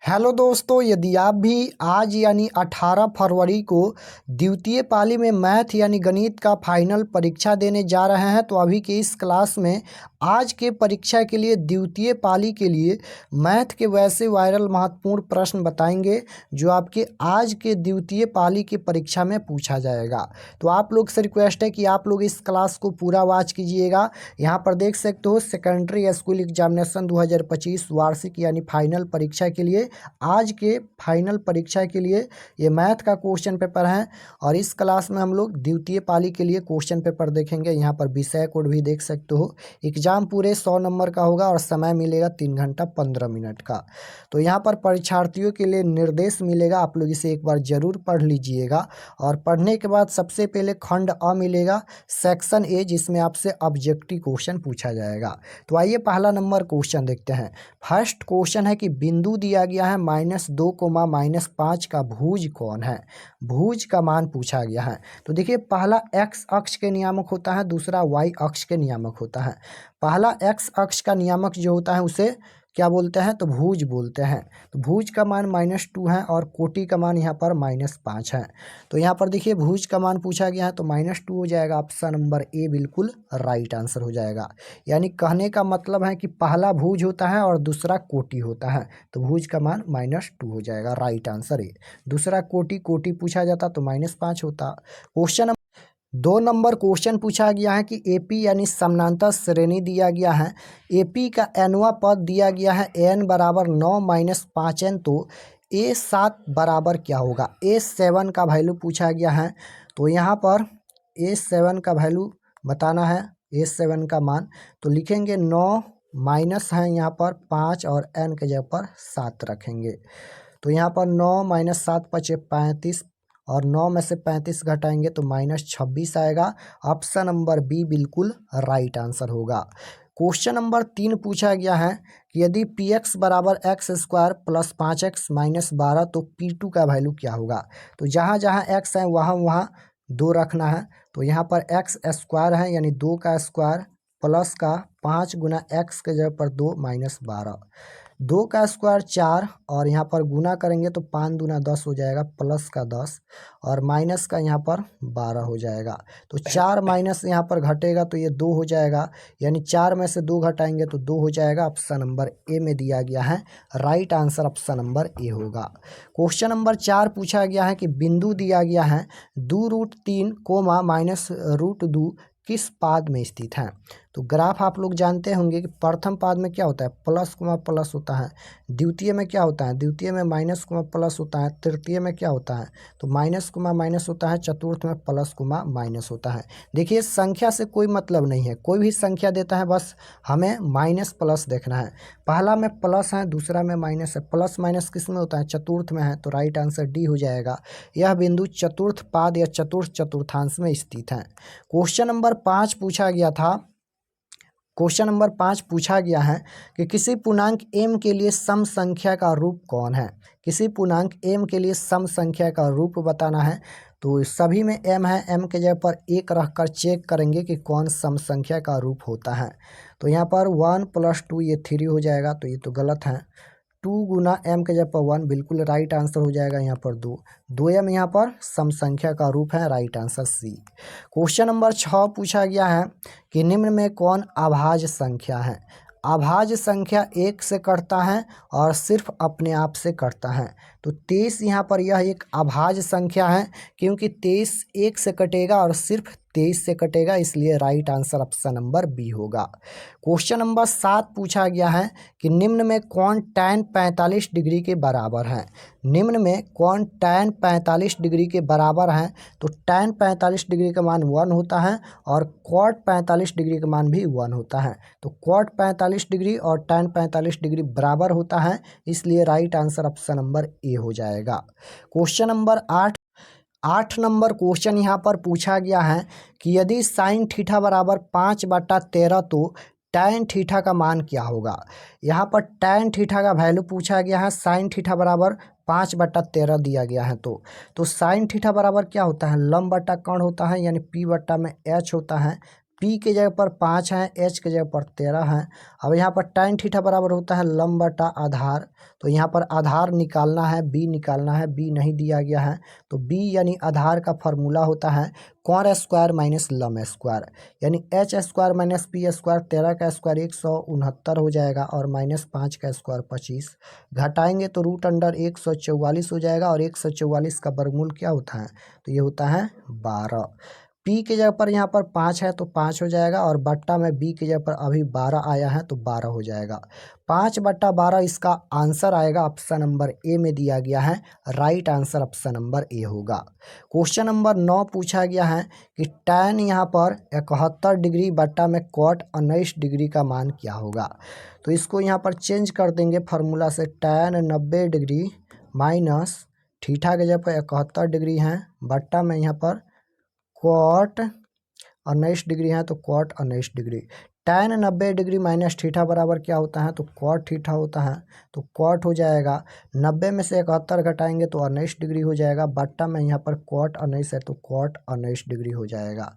Hello दोस्तों, यदि आप भी आज यानी 18 फरवरी को द्वितीय पाली में मैथ यानी गणित का फाइनल परीक्षा देने जा रहे हैं तो अभी के इस क्लास में आज के परीक्षा के लिए द्वितीय पाली के लिए मैथ के वैसे वायरल महत्वपूर्ण प्रश्न बताएंगे जो आपके आज के द्वितीय पाली की परीक्षा में पूछा जाएगा। तो आप लोग से रिक्वेस्ट है कि आप लोग इस क्लास को पूरा वॉच कीजिएगा। यहाँ पर देख सकते हो सेकेंडरी स्कूल एग्जामिनेशन 2025 वार्षिक यानी फाइनल परीक्षा के लिए आज के फाइनल परीक्षा के लिए ये मैथ का क्वेश्चन पेपर है और इस क्लास में हम लोग द्वितीय पाली के लिए क्वेश्चन पेपर देखेंगे। यहाँ पर विषय कोड भी देख सकते हो। एग्जाम पूरे 100 नंबर का होगा और समय मिलेगा 3 घंटा 15 मिनट का। तो यहाँ पर परीक्षार्थियों के लिए निर्देश मिलेगा, आप लोग इसे एक बार जरूर पढ़ लीजिएगा। और पढ़ने के बाद सबसे पहले खंड अ मिलेगा, सेक्शन ए, जिसमें आपसे ऑब्जेक्टिव क्वेश्चन पूछा जाएगा। तो आइए पहला नंबर क्वेश्चन देखते हैं। फर्स्ट क्वेश्चन है कि बिंदु दिया गया है -2, -5 का भुज कौन है। भुज का मान पूछा गया है। तो देखिए पहला एक्स अक्ष के नियामक होता है, दूसरा वाई अक्ष के नियामक होता है। पहला एक्स अक्ष का नियामक जो होता है उसे क्या बोलते हैं, तो भुज बोलते हैं। तो भुज का मान -2 है और कोटि का मान यहाँ पर -5 है। तो यहाँ पर देखिए भुज का मान पूछा गया है तो -2 हो जाएगा। ऑप्शन नंबर ए बिल्कुल राइट आंसर हो जाएगा। यानी कहने का मतलब है कि पहला भुज होता है और दूसरा कोटि होता है, तो भुज का मान -2 हो जाएगा। राइट आंसर है। दूसरा कोटि पूछा जाता तो -5 होता। क्वेश्चन 2 नंबर क्वेश्चन पूछा गया है कि एपी यानी समानांतर श्रेणी दिया गया है। एपी का एनवा पद दिया गया है एन बराबर 9 - 5n, तो A7 बराबर क्या होगा। A7 का वैल्यू पूछा गया है। तो यहाँ पर A7 का वैल्यू बताना है, A7 का मान। तो लिखेंगे 9 माइनस है यहाँ पर 5 और n के जगह पर 7 रखेंगे। तो यहाँ पर 9 - 7 = 35 और 9 में से 35 घटाएंगे तो -26 आएगा। ऑप्शन नंबर बी बिल्कुल राइट आंसर होगा। क्वेश्चन नंबर 3 पूछा गया है कि यदि px बराबर x² + 5x - 12 तो p2 का वैल्यू क्या होगा। तो जहाँ जहाँ x है वहाँ वहाँ 2 रखना है। तो यहाँ पर x² है यानी 2 का स्क्वायर प्लस का 5 गुना x के जगह पर 2 - 12, 2 का स्क्वायर 4 और यहाँ पर गुना करेंगे तो 5 दूना 10 हो जाएगा, प्लस का 10 और माइनस का यहाँ पर 12 हो जाएगा। तो 4 माइनस यहाँ पर घटेगा तो ये 2 हो जाएगा, यानी 4 में से 2 घटाएंगे तो 2 हो जाएगा। ऑप्शन नंबर ए में दिया गया है right answer, option number A होगा। क्वेश्चन नंबर 4 पूछा गया है कि बिंदु दिया गया है 2√3, -√2 किस पाद में स्थित है। तो ग्राफ आप लोग जानते होंगे कि प्रथम पाद में क्या होता है, प्लस कोमा प्लस होता है। द्वितीय में क्या होता है, द्वितीय में माइनस कोमा प्लस होता है। तृतीय में क्या होता है, तो माइनस कोमा माइनस होता है। चतुर्थ में प्लस कोमा माइनस होता है। देखिए संख्या से कोई मतलब नहीं है, कोई भी संख्या देता है बस हमें माइनस प्लस देखना है। पहला में प्लस है, दूसरा में माइनस है। प्लस माइनस किस में होता है, चतुर्थ में है, तो राइट आंसर डी हो जाएगा। यह बिंदु चतुर्थ पाद या चतुर्थांश में स्थित है। क्वेश्चन नंबर 5 पूछा गया था। क्वेश्चन नंबर 5 पूछा गया है कि किसी पूर्णांक m के लिए सम संख्या का रूप कौन है। किसी पूर्णांक m के लिए सम संख्या का रूप बताना है। तो सभी में m है, m के जगह पर 1 रखकर चेक करेंगे कि कौन सम संख्या का रूप होता है। तो यहाँ पर 1 + 2 ये 3 हो जाएगा, तो ये तो गलत है। 2 गुना m के जगह पर 1 बिल्कुल राइट आंसर हो जाएगा। यहाँ पर 2m यहाँ पर सम संख्या का रूप है, right answer C. Question number 6 पूछा गया है कि निम्न में कौन अभाज्य संख्या है। अभाज्य संख्या 1 से कटता है और सिर्फ अपने आप से कटता है। तो 23 यहाँ पर यह एक अभाज्य संख्या है, क्योंकि 23 1 से कटेगा और सिर्फ 23 से कटेगा, इसलिए right answer option number B होगा। क्वेश्चन नंबर 7 पूछा गया है कि निम्न में कौन tan 45 डिग्री के बराबर है। निम्न में कौन tan 45 डिग्री के बराबर है। तो tan 45 डिग्री का मान 1 होता है और cot 45 डिग्री का मान भी 1 होता है। तो cot 45 डिग्री और tan 45 डिग्री बराबर होता है, इसलिए राइट आंसर ऑप्शन नंबर ए हो जाएगा। क्वेश्चन नंबर 8 नंबर क्वेश्चन यहाँ पर पूछा गया है कि यदि साइन थीटा बराबर 5/13 तो टैन थीटा का मान क्या होगा। यहाँ पर टैन थीटा का वैल्यू पूछा गया है। साइन थीटा बराबर 5/13 दिया गया है। तो साइन थीटा बराबर क्या होता है, लंब बटा कर्ण होता है, यानी p/h होता है। पी के जगह पर 5 है, एच के जगह पर 13 है। अब यहाँ पर tan थीटा बराबर होता है लंब बटा आधार, तो यहाँ पर आधार निकालना है, बी निकालना है, बी नहीं दिया गया है। तो बी यानी आधार का फॉर्मूला होता है कॉन स्क्वायर माइनस लम स्क्वायर, यानी H square minus P square, 13 का स्क्वायर 169 हो जाएगा और -5 का स्क्वायर 25, घटाएंगे तो रूट अंडर 144 हो जाएगा और 144 का वर्गमूल क्या होता है, तो ये होता है 12। पी के जगह पर यहाँ पर 5 है तो 5 हो जाएगा और बट्टा में बी के जगह पर अभी 12 आया है तो 12 हो जाएगा। 5/12 इसका आंसर आएगा, ऑप्शन नंबर ए में दिया गया है, right answer option number A होगा। क्वेश्चन नंबर 9 पूछा गया है कि tan यहाँ पर 71 डिग्री बट्टा में cot 19 डिग्री का मान क्या होगा। तो इसको यहाँ पर चेंज कर देंगे फार्मूला से, tan 90 डिग्री माइनस थीटा के जगह पर 71 डिग्री है बट्टा में यहाँ पर cot 19 डिग्री है तो cot 19 degree. tan 90 degree minus theta बराबर क्या होता है, तो cot थीटा होता है, तो cot हो जाएगा 90 में से 71 घटाएंगे तो 19 डिग्री हो जाएगा, बट्टा में यहाँ पर cot 19 है तो cot 19 डिग्री हो जाएगा।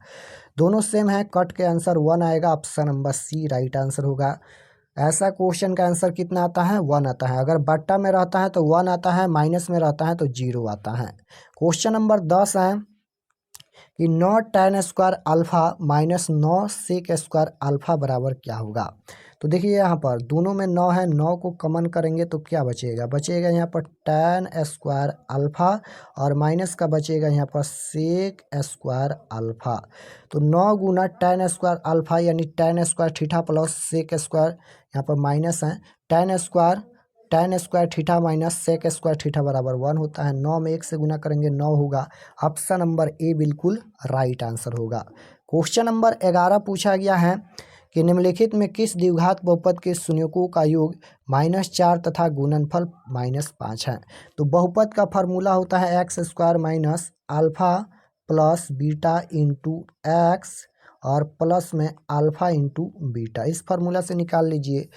दोनों सेम है, कट के आंसर 1 आएगा, option number C right answer होगा। ऐसा क्वेश्चन का आंसर कितना आता है, 1 आता है। अगर बट्टा में रहता है तो 1 आता है, माइनस में रहता है तो 0 आता है। क्वेश्चन नंबर 10 है कि 9 tan square alpha minus 9 sec square alpha बराबर क्या होगा। तो देखिए यहाँ पर दोनों में 9 है, 9 को कॉमन करेंगे तो क्या बचेगा, बचेगा यहाँ पर tan स्क्वायर अल्फा और माइनस का बचेगा यहाँ पर सेक स्क्वायर अल्फा। तो 9 गुना tan स्क्वायर अल्फा यानी tan square theta plus sec square, यहाँ पर माइनस है, tan square theta minus sec square theta बराबर 1 होता है। 9 में 1 से गुना करेंगे 9 होगा, ऑप्शन नंबर ए बिल्कुल राइट आंसर होगा। क्वेश्चन नंबर 11 पूछा गया है कि निम्नलिखित में किस द्विघात बहुपद के शून्यकों का योग -4 तथा गुणनफल -5 है। तो बहुपद का फार्मूला होता है x square minus alpha plus beta into x और प्लस में अल्फा इंटू बीटा, इस फार्मूला से निकाल लीजिए।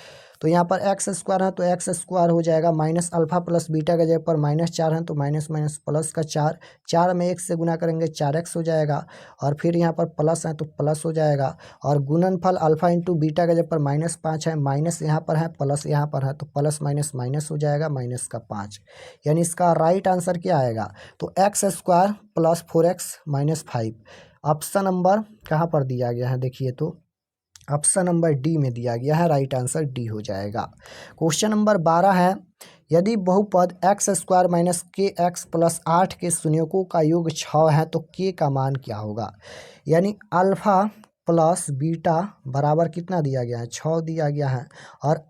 तो यहाँ पर एक्स स्क्वायर है तो एक्स स्क्वायर हो जाएगा, माइनस अल्फा प्लस बीटा के जगह पर -4 है तो माइनस माइनस प्लस का 4, 4 में 1 से गुना करेंगे 4x हो जाएगा और फिर यहाँ पर प्लस है तो प्लस हो जाएगा और गुणनफल अल्फा इंटू बीटा के जगह पर -5 है, माइनस यहाँ पर है प्लस यहाँ पर है तो प्लस माइनस माइनस हो जाएगा, माइनस का 5, यानी इसका राइट आंसर क्या आएगा, तो x square plus 4x minus 5। Option number कहाँ पर दिया गया है, देखिए तो ऑप्शन नंबर डी में दिया गया है, राइट आंसर डी हो जाएगा। क्वेश्चन नंबर 12 है, यदि बहुपद एक्स स्क्वायर माइनस के एक्स प्लस 8 के शून्यकों का योग 6 है तो के का मान क्या होगा। यानी अल्फा प्लस बीटा बराबर कितना दिया गया है, 6 दिया गया है और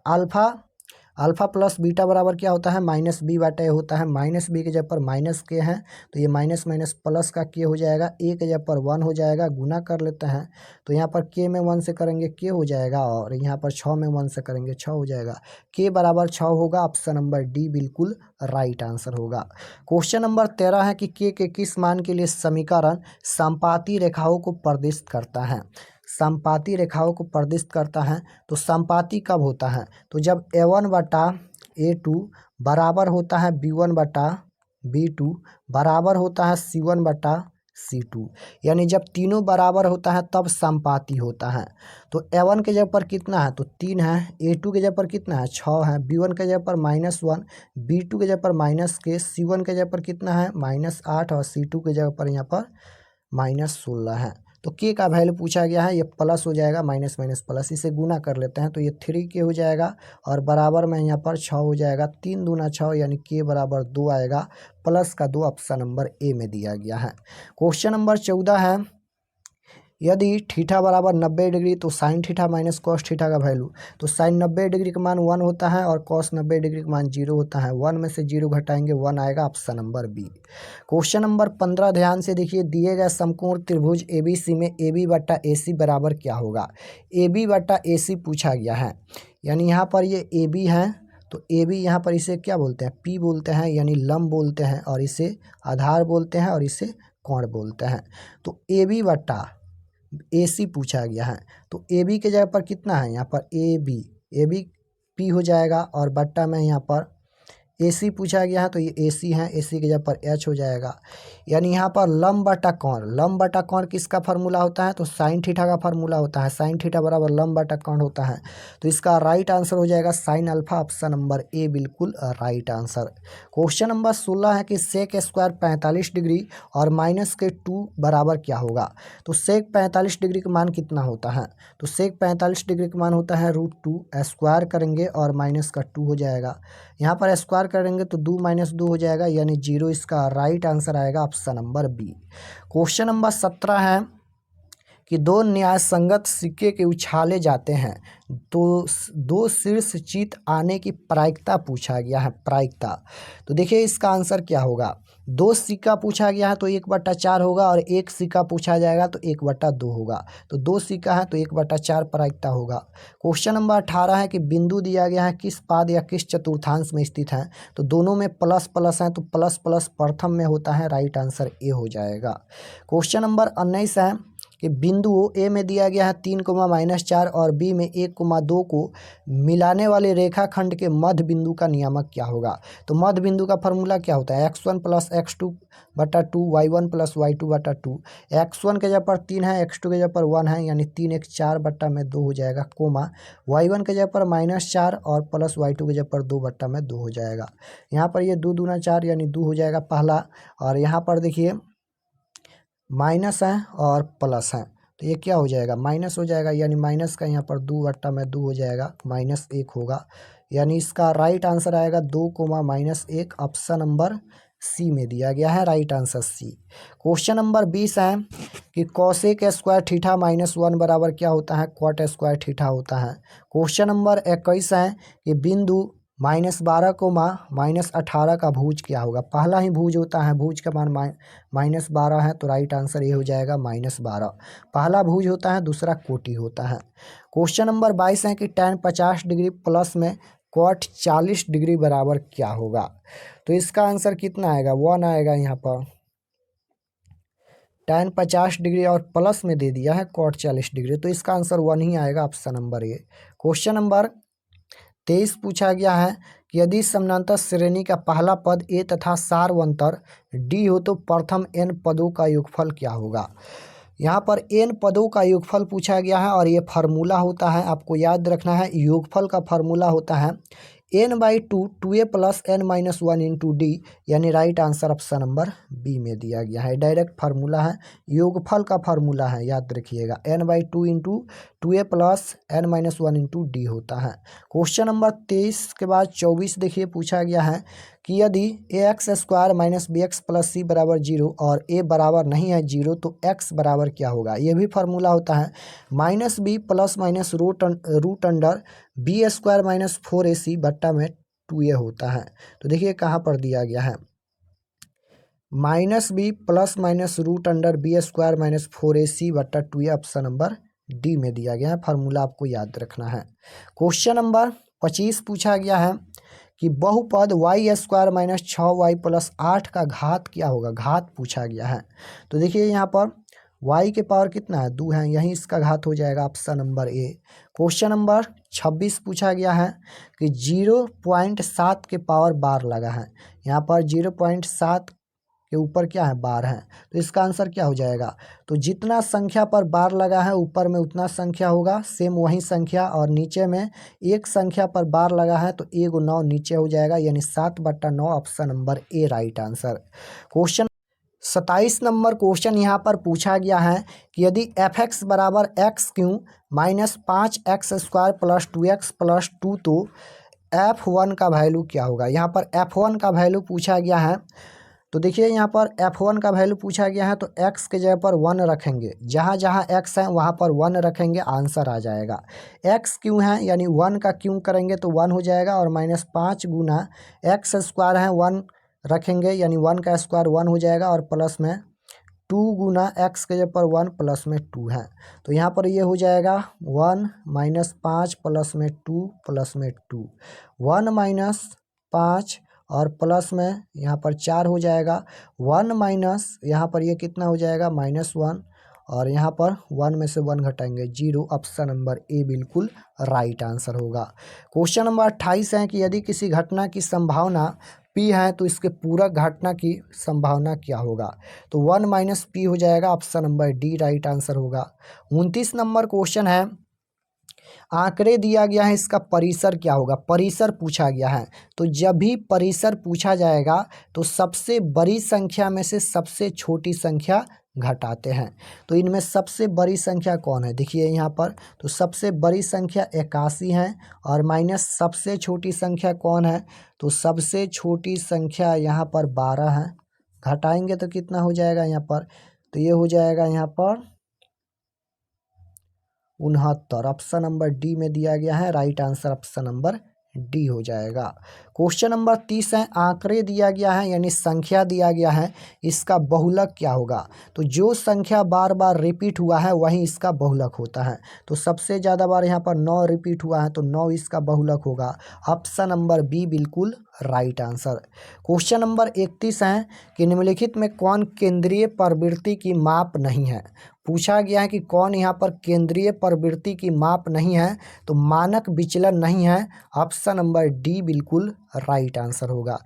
अल्फा प्लस बीटा बराबर क्या होता है, -b/a होता है। -b के जगह पर माइनस के हैं तो ये माइनस माइनस प्लस का के हो जाएगा, a के जगह पर 1 हो जाएगा, गुना कर लेते हैं तो यहाँ पर k में 1 से करेंगे k हो जाएगा और यहाँ पर 6 में 1 से करेंगे 6 हो जाएगा, k बराबर 6 होगा, ऑप्शन नंबर डी बिल्कुल राइट आंसर होगा। क्वेश्चन नंबर 13 है कि k के किस मान के लिए समीकरण समपाती रेखाओं को प्रदर्शित करता है। समपाती रेखाओं को प्रदर्शित करता है तो समपाती कब होता है, तो जब a1/a2 बराबर होता है b1/b2 बराबर होता है c1/c2, यानी जब तीनों बराबर होता है तब समपाती होता है। तो a1 के जगह पर कितना है, तो 3 है, a2 के जगह पर कितना है 6 है, b1 के जगह पर -1, b2 के जगह पर माइनस के, c1 के जगह पर कितना है -8 और c2 के जगह पर यहाँ पर -16 है। तो के का वैल्यू पूछा गया है, ये प्लस हो जाएगा, माइनस माइनस प्लस, इसे गुना कर लेते हैं तो ये 3 हो जाएगा और बराबर में यहाँ पर 6 हो जाएगा, 3 दूना 6 यानी के बराबर 2 आएगा, प्लस का 2 ऑप्शन नंबर ए में दिया गया है। क्वेश्चन नंबर 14 है, यदि थीटा बराबर 90 डिग्री तो sine theta minus cos theta का वैल्यू, तो साइन 90 डिग्री का मान 1 होता है और कॉस 90 डिग्री का मान 0 होता है, 1 में से 0 घटाएंगे 1 आएगा, option number B. Question number 15 ध्यान से देखिए, दिए गए समकोण त्रिभुज ABC में AB/AC बराबर क्या होगा। AB/AC पूछा गया है, यानी यहाँ पर ये AB है तो AB यहाँ पर इसे क्या बोलते हैं, P बोलते हैं, यानी लंब बोलते हैं और इसे आधार बोलते हैं और इसे कोण बोलते हैं। तो AB/AC पूछा गया है तो AB के जगह पर कितना है, यहाँ पर AB P हो जाएगा और बट्टा में यहाँ पर AC पूछा गया है तो ये AC है, AC की जगह पर H हो जाएगा। यानी यहाँ पर लंब बटा कोण, लंब बटा कोण किसका फार्मूला होता है? तो साइन थीटा का फार्मूला होता है, साइन थीटा बराबर लंब बटा कोण होता है। तो इसका राइट आंसर हो जाएगा साइन अल्फा, ऑप्शन नंबर ए बिल्कुल राइट आंसर। क्वेश्चन नंबर 16 है कि सेक स्क्वायर 45 डिग्री और माइनस के 2 बराबर क्या होगा? तो सेक 45 डिग्री का मान कितना होता है? तो सेक 45 डिग्री का मान होता है √2, स्क्वायर करेंगे और माइनस का 2 हो जाएगा। यहाँ पर स्क्वायर करेंगे तो 2 - 2 हो जाएगा, यानी 0। इसका राइट आंसर आएगा option number B. Question number 17 है कि दो न्यायसंगत सिक्के के उछाले जाते हैं तो दो शीर्ष जीत आने की प्रायिकता पूछा गया है, प्रायिकता। तो देखिए इसका आंसर क्या होगा? दो सिक्का पूछा गया है तो 1/4 होगा, और एक सिक्का पूछा जाएगा तो 1/2 होगा। तो दो सिक्का है तो 1/4 प्रायिकता होगा। क्वेश्चन नंबर 18 है कि बिंदु दिया गया है किस पाद या किस चतुर्थांश में स्थित है? तो दोनों में प्लस प्लस है, तो प्लस प्लस प्रथम में होता है, राइट आंसर ए हो जाएगा। क्वेश्चन नंबर 19 है कि बिंदु ए में दिया गया है 3, -4 और बी में 1, 2 को मिलाने वाले रेखाखंड के मध्य बिंदु का नियामक क्या होगा? तो मध्य बिंदु का फॉर्मूला क्या होता है? x1 + x2/2 y1 + y2/2। x1 के जगह पर 3 है, x2 के जगह पर 1 है, यानी 3 × 4/2 हो जाएगा, कोमा y1 के जगह पर -4 और प्लस y2 के जगह पर 2/2 हो जाएगा। यहाँ पर ये 2 दूना 4 यानी 2 हो जाएगा पहला, और यहाँ पर देखिए माइनस है और प्लस है, तो ये क्या हो जाएगा? माइनस हो जाएगा, यानी माइनस का यहाँ पर 2/2 हो जाएगा, -1 होगा। यानी इसका राइट आंसर आएगा 2, -1, ऑप्शन नंबर सी में दिया गया है, right answer C. Question number 20 है कि कोसेक स्क्वायर थीटा -1 बराबर क्या होता है? कॉट स्क्वायर थीटा होता है। क्वेश्चन नंबर 21 है कि बिंदु -12, -18 का भुज क्या होगा? पहला ही भुज होता है, भुज का मान -12 है, तो राइट आंसर ये हो जाएगा -12। पहला भुज होता है, दूसरा कोटि होता है। क्वेश्चन नंबर 22 है कि tan 50 डिग्री प्लस में cot 40 डिग्री बराबर क्या होगा? तो इसका आंसर कितना आएगा? 1 आएगा। यहाँ पर tan 50 डिग्री और प्लस में दे दिया है cot 40 डिग्री, तो इसका आंसर 1 ही आएगा, ऑप्शन नंबर ए। क्वेश्चन नंबर 23 पूछा गया है कि यदि समानांतर श्रेणी का पहला पद ए तथा सार्वंतर डी हो तो प्रथम n पदों का योगफल क्या होगा? यहाँ पर n पदों का योगफल पूछा गया है, और ये फार्मूला होता है, आपको याद रखना है, योगफल का फार्मूला होता है n/2 2a + n-1 into D, यानी right answer option number B में दिया गया है। डायरेक्ट फार्मूला है, योगफल का फार्मूला है, याद रखिएगा, n/2 into 2a + n-1 into D होता है। क्वेश्चन नंबर 23 के बाद 24 देखिए पूछा गया है कि यदि ax² - bx + c बराबर 0 और a बराबर नहीं है 0 तो x बराबर क्या होगा? ये भी फार्मूला होता है -b ± √√ b² - 4ac बट्टा में 2a होता है। तो देखिए कहाँ पर दिया गया है, -b ± √√ b² - 4ac बट्टा 2a, ऑप्शन नंबर डी में दिया गया है। फार्मूला आपको याद रखना है। क्वेश्चन नंबर 25 पूछा गया है कि बहुपद y² - 6y + 8 का घात क्या होगा? घात पूछा गया है। तो देखिए यहाँ पर y के पावर कितना है? 2 है, यहीं इसका घात हो जाएगा, ऑप्शन नंबर ए। क्वेश्चन नंबर 26 पूछा गया है कि 0.7 के पावर बार लगा है। यहाँ पर 0.7 के ऊपर क्या है? बार है, तो इसका आंसर क्या हो जाएगा? तो जितना संख्या पर बार लगा है ऊपर में उतना संख्या होगा, सेम वही संख्या, और नीचे में एक संख्या पर बार लगा है तो 1 9 नीचे हो जाएगा, यानी 7/9, ऑप्शन नंबर ए right answer. Question 27 number question यहाँ पर पूछा गया है कि यदि f(x) बराबर x³ - 5x² + 2x + 2 तो f1 का वैल्यू क्या होगा? यहाँ पर f1 का वैल्यू पूछा गया है। तो देखिए यहाँ पर f1 का वैल्यू पूछा गया है, तो x के जगह पर 1 रखेंगे, जहाँ जहाँ x है वहाँ पर 1 रखेंगे, आंसर आ जाएगा। x क्यों है, यानी 1 का क्यों करेंगे तो 1 हो जाएगा, और -5 गुना x² है 1 रखेंगे, यानी 1 का स्क्वायर 1 हो जाएगा, और प्लस में 2 गुना x के जगह पर 1 प्लस में 2 है, तो यहाँ पर ये हो जाएगा 1 - 5 प्लस में 2 प्लस में 2, 1 - 5 और प्लस में यहाँ पर 4 हो जाएगा, 1 माइनस यहाँ पर ये कितना हो जाएगा? -1, और यहाँ पर 1 में से 1 घटाएंगे 0। ऑप्शन नंबर ए बिल्कुल राइट आंसर होगा। क्वेश्चन नंबर 28 है कि यदि किसी घटना की संभावना P है तो इसके पूरक घटना की संभावना क्या होगा? तो 1 माइनस P हो जाएगा। Option number D right answer होगा। 29 नंबर क्वेश्चन है, आंकड़े दिया गया है, इसका परिसर क्या होगा? परिसर पूछा गया है, तो जब भी परिसर पूछा जाएगा तो सबसे बड़ी संख्या में से सबसे छोटी संख्या घटाते हैं। तो इनमें सबसे बड़ी संख्या कौन है? देखिए यहाँ पर, तो सबसे बड़ी संख्या 81 है और माइनस सबसे छोटी संख्या कौन है? तो सबसे छोटी संख्या यहाँ पर 12 है। घटाएंगे तो कितना हो जाएगा यहाँ पर? तो ये हो जाएगा यहाँ पर 69। ऑप्शन नंबर डी में दिया गया है, right answer option number D हो जाएगा। क्वेश्चन नंबर 30 है, आंकड़े दिया गया है यानी संख्या दिया गया है, इसका बहुलक क्या होगा? तो जो संख्या बार बार रिपीट हुआ है वही इसका बहुलक होता है। तो सबसे ज़्यादा बार यहाँ पर 9 रिपीट हुआ है तो 9 इसका बहुलक होगा। ऑप्शन नंबर बी बिल्कुल राइट आंसर। क्वेश्चन नंबर 31 है कि निम्नलिखित में कौन केंद्रीय प्रवृत्ति की माप नहीं है? पूछा गया है कि कौन यहाँ पर केंद्रीय प्रवृत्ति की माप नहीं है? तो मानक विचलन नहीं है। ऑप्शन नंबर डी बिल्कुल राइट आंसर होगा।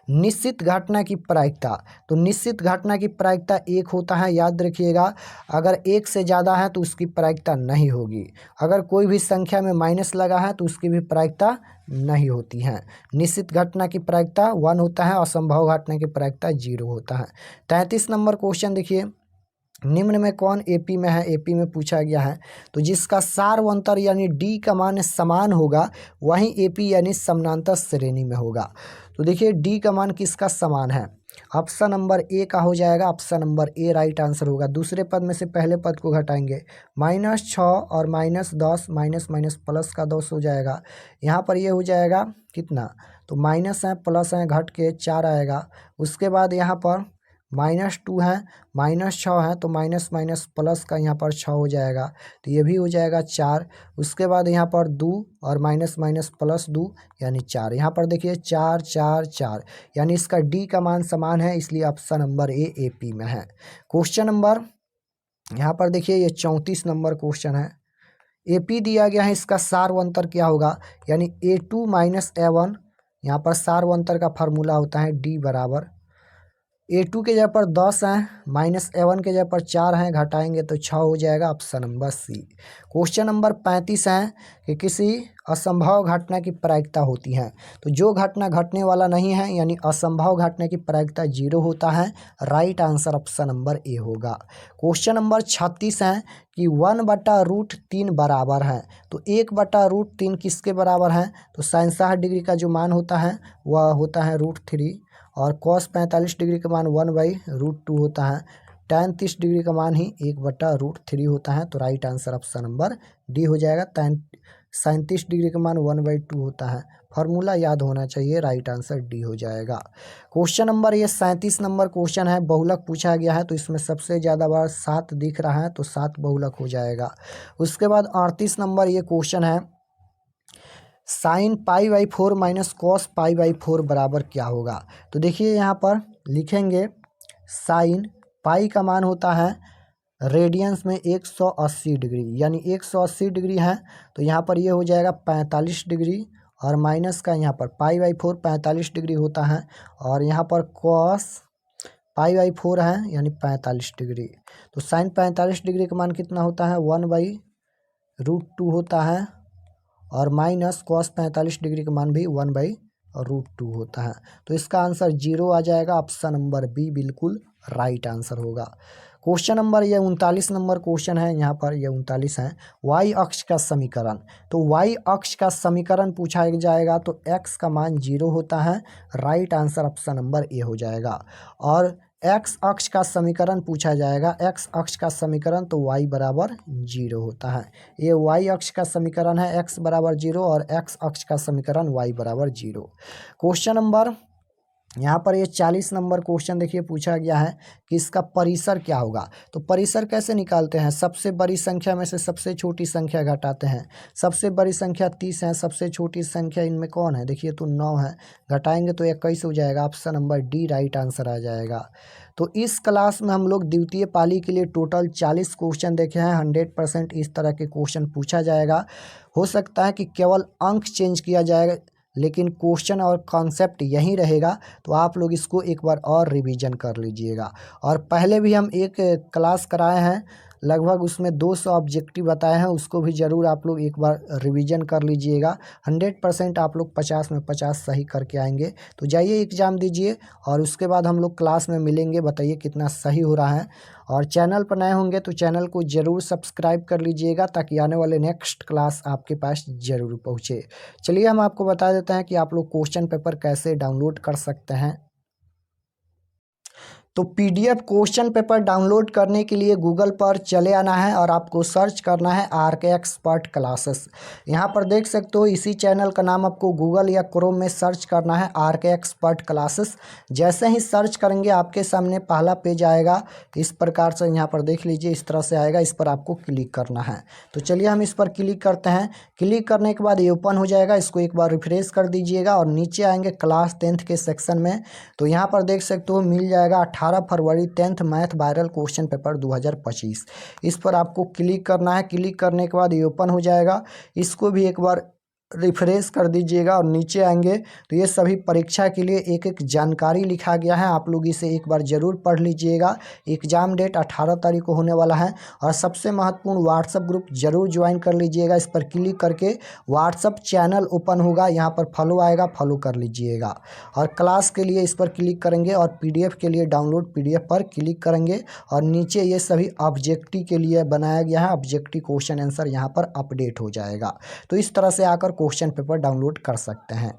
निश्चित घटना की प्रायिकता, तो निश्चित घटना की प्रायिकता 1 होता है, याद रखिएगा। अगर 1 से ज़्यादा है तो उसकी प्रायिकता नहीं होगी। अगर कोई भी संख्या में माइनस लगा है तो उसकी भी प्रायिकता नहीं होती है। निश्चित घटना की प्रायिकता 1 होता है, असंभव घटना की प्रायिकता 0 होता है। 33 नंबर क्वेश्चन देखिए, निम्न में कौन एपी में है? एपी में पूछा गया है, तो जिसका सार्वंतर यानी डी का मान समान होगा वहीं एपी यानी समानांतर श्रेणी में होगा। तो देखिए डी का मान किसका समान है? ऑप्शन नंबर ए का हो जाएगा। ऑप्शन नंबर ए राइट आंसर होगा। दूसरे पद में से पहले पद को घटाएंगे, -6 और -10, माइनस माइनस प्लस का 10 हो जाएगा। यहाँ पर ये हो जाएगा कितना? तो माइनस है प्लस है घट के 4 आएगा। उसके बाद यहाँ पर -2 है, -6 है तो माइनस माइनस प्लस का यहाँ पर 6 हो जाएगा, तो ये भी हो जाएगा 4। उसके बाद यहाँ पर 2 और माइनस माइनस प्लस 2 यानी 4। यहाँ पर देखिए 4 4 4 यानी इसका डी का मान समान है, इसलिए ऑप्शन नंबर ए एपी में है। क्वेश्चन नंबर यहाँ पर देखिए ये 34 नंबर क्वेश्चन है, एपी दिया गया है, इसका सार्वंतर क्या होगा? यानी A2 माइनस A1। यहाँ पर सार्वंतर का फार्मूला होता है D बराबर A2 के जगह पर 10 है, माइनस A1 के जगह पर 4 हैं, घटाएंगे तो 6 हो जाएगा। Option number C. Question number 35 है कि किसी असंभव घटना की प्रायिकता होती है, तो जो घटना घटने वाला नहीं है यानी असंभव घटना की प्रायिकता 0 होता है। Right answer option number A होगा। क्वेश्चन नंबर 36 है कि 1/√3 बराबर है, तो 1/√3 किसके बराबर है? तो 67 डिग्री का जो मान होता है वह होता है √3 और cos 45 डिग्री का मान 1/√2 होता है। tan 30 डिग्री का मान ही 1/√3 होता है। तो right answer option number D हो जाएगा। tan 37 डिग्री का मान 1/2 होता है। फार्मूला याद होना चाहिए, राइट आंसर डी हो जाएगा। क्वेश्चन नंबर ये 37 नंबर क्वेश्चन है, बहुलक पूछा गया है, तो इसमें सबसे ज़्यादा बार 7 दिख रहा है तो 7 बहुलक हो जाएगा। उसके बाद 38 नंबर ये क्वेश्चन है, sin π/4 माइनस कॉस π/4 बराबर क्या होगा? तो देखिए यहाँ पर लिखेंगे साइन पाई का मान होता है रेडियंस में 180 डिग्री, यानी 180 डिग्री है तो यहाँ पर ये हो जाएगा 45 डिग्री और माइनस का यहाँ पर π/4 45 डिग्री होता है और यहाँ पर कॉस π/4 है यानी 45 डिग्री। तो साइन 45 डिग्री का मान कितना होता है? 1/√2 होता है और माइनस कॉस 45 डिग्री का मान भी 1/√2 होता है। तो इसका आंसर 0 आ जाएगा। ऑप्शन नंबर बी बिल्कुल राइट आंसर होगा। क्वेश्चन नंबर ये 39 नंबर क्वेश्चन है, यहाँ पर ये 39 है, वाई अक्ष का समीकरण। तो वाई अक्ष का समीकरण पूछा जाएगा तो एक्स का मान 0 होता है। राइट आंसर ऑप्शन नंबर ए हो जाएगा। और एक्स अक्ष का समीकरण पूछा जाएगा, एक्स अक्ष का समीकरण तो y बराबर 0 होता है। ये y अक्ष का समीकरण है, x बराबर 0 और x अक्ष का समीकरण y बराबर 0। क्वेश्चन नंबर यहाँ पर ये 40 नंबर क्वेश्चन देखिए पूछा गया है कि इसका परिसर क्या होगा। तो परिसर कैसे निकालते हैं, सबसे बड़ी संख्या में से सबसे छोटी संख्या घटाते हैं। सबसे बड़ी संख्या 30 है, सबसे छोटी संख्या इनमें कौन है, देखिए तो 9 है, घटाएंगे तो 21 हो जाएगा। Option number D right answer आ जाएगा। तो इस क्लास में हम लोग द्वितीय पाली के लिए टोटल 40 क्वेश्चन देखे हैं। 100% इस तरह के क्वेश्चन पूछा जाएगा। हो सकता है कि केवल अंक चेंज किया जाएगा, लेकिन क्वेश्चन और कॉन्सेप्ट यही रहेगा। तो आप लोग इसको एक बार और रिवीजन कर लीजिएगा। और पहले भी हम एक क्लास कराए हैं, लगभग उसमें 200 ऑब्जेक्टिव बताए हैं, उसको भी ज़रूर आप लोग एक बार रिवीजन कर लीजिएगा। 100% आप लोग 50 में 50 सही करके आएंगे। तो जाइए एग्ज़ाम दीजिए और उसके बाद हम लोग क्लास में मिलेंगे, बताइए कितना सही हो रहा है। और चैनल पर नए होंगे तो चैनल को ज़रूर सब्सक्राइब कर लीजिएगा, ताकि आने वाले नेक्स्ट क्लास आपके पास ज़रूर पहुँचे। चलिए हम आपको बता देते हैं कि आप लोग क्वेश्चन पेपर कैसे डाउनलोड कर सकते हैं। तो पीडीएफ क्वेश्चन पेपर डाउनलोड करने के लिए गूगल पर चले आना है और आपको सर्च करना है आरके एक्सपर्ट क्लासेस। यहाँ पर देख सकते हो, इसी चैनल का नाम आपको गूगल या क्रोम में सर्च करना है आरके एक्सपर्ट क्लासेस। जैसे ही सर्च करेंगे आपके सामने पहला पेज आएगा, इस प्रकार से यहाँ पर देख लीजिए, इस तरह से आएगा। इस पर आपको क्लिक करना है। तो चलिए हम इस पर क्लिक करते हैं। क्लिक करने के बाद ये ओपन हो जाएगा, इसको एक बार रिफ्रेश कर दीजिएगा और नीचे आएंगे क्लास 10th के सेक्शन में। तो यहाँ पर देख सकते हो मिल जाएगा 18 फरवरी 10th math viral question paper 2025। इस पर आपको क्लिक करना है। क्लिक करने के बाद ये ओपन हो जाएगा, इसको भी एक बार रिफ्रेश कर दीजिएगा और नीचे आएंगे तो ये सभी परीक्षा के लिए एक एक जानकारी लिखा गया है। आप लोग इसे एक बार ज़रूर पढ़ लीजिएगा। एग्ज़ाम डेट 18 तारीख को होने वाला है। और सबसे महत्वपूर्ण व्हाट्सएप ग्रुप ज़रूर ज्वाइन कर लीजिएगा। इस पर क्लिक करके व्हाट्सएप चैनल ओपन होगा, यहाँ पर फॉलो आएगा, फॉलो कर लीजिएगा। और क्लास के लिए इस पर क्लिक करेंगे और पीडीएफ के लिए डाउनलोड पीडीएफ पर क्लिक करेंगे और नीचे ये सभी ऑब्जेक्टिव के लिए बनाया गया है। ऑब्जेक्टिव क्वेश्चन आंसर यहाँ पर अपडेट हो जाएगा। तो इस तरह से आकर क्वेश्चन पेपर डाउनलोड कर सकते हैं।